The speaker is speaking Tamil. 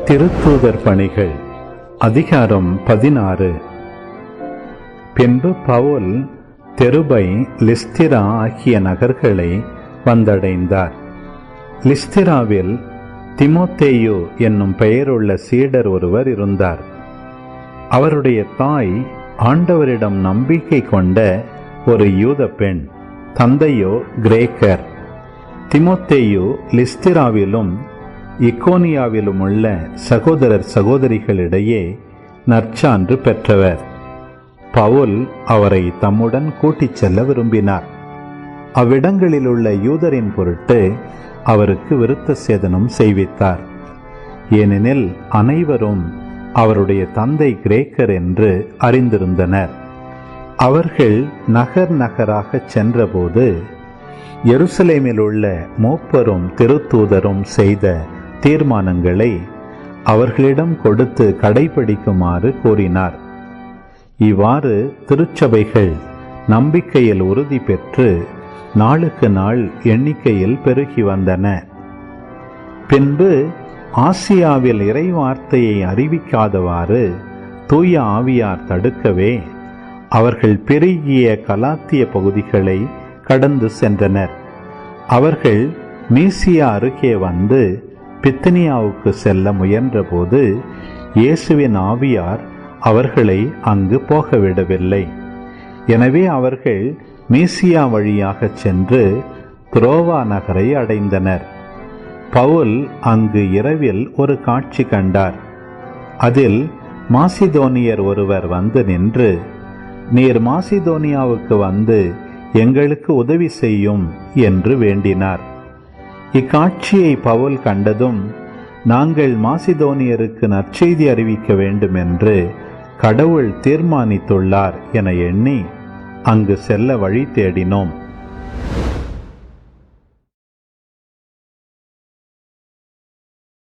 திருத்தூதர் பணிகள் அதிகாரம் 16. பின்பு பவுல் தெருபை, லிஸ்திரா ஆகிய நகர்களை வந்தடைந்தார். லிஸ்திராவில் திமோத்தேயு என்னும் பெயருள்ள சீடர் ஒருவர் இருந்தார். அவருடைய தாய் ஆண்டவரிடம் நம்பிக்கை கொண்ட ஒரு யூத பெண், தந்தையோ கிரேக்கர். திமோத்தேயு லிஸ்திராவிலும் இக்கோனியாவிலும் உள்ள சகோதரர் சகோதரிகளிடையே நற்சான்று பெற்றவர். பவுல் அவரை தம்முடன் கூட்டிச் செல்ல விரும்பினார். அவ்விடங்களில் உள்ள யூதரின் பொருட்டு அவருக்கு விருத்த சேதனம் செய்வித்தார். ஏனெனில் அனைவரும் அவருடைய தந்தை கிரேக்கர் என்று அறிந்திருந்தனர். அவர்கள் நகர் நகராகச் சென்றபோது எருசலேமில் உள்ள மூப்பரும் திருத்தூதரும் செய்த தீர்மானங்களை அவர்களிடம் கொடுத்து கடைபிடிக்குமாறு கூறினார். இவ்வாறு திருச்சபைகள் நம்பிக்கையில் உறுதி பெற்று நாளுக்கு நாள் எண்ணிக்கையில் பெருகி வந்தன. பின்பு ஆசியாவில் இறைவார்த்தையை அறிவிக்காதவாறு தூய ஆவியார் தடுக்கவே அவர்கள் பெருகிய கலாத்திய பகுதிகளை கடந்து சென்றனர். அவர்கள் மீசியா அருகே வந்து பித்தனியாவுக்கு செல்ல முயன்றபோது இயேசுவின் ஆவியார் அவர்களை அங்கு போகவிடவில்லை. எனவே அவர்கள் மீசியா வழியாக சென்று துரோவா நகரை அடைந்தனர். பவுல் அங்கு இரவில் ஒரு காட்சி கண்டார். அதில் மாசிதோனியர் ஒருவர் வந்து நின்று, நீர் மாசிதோனியாவுக்கு வந்து எங்களுக்கு உதவி செய்யும் என்று வேண்டினார். இக்காட்சியை பவுல் கண்டதும், நாங்கள் மாசிதோனியருக்கு நற்செய்தி அறிவிக்க வேண்டும் என்று கடவுள் தீர்மானித்துள்ளார் என எண்ணி அங்கு செல்ல வழி தேடினோம்.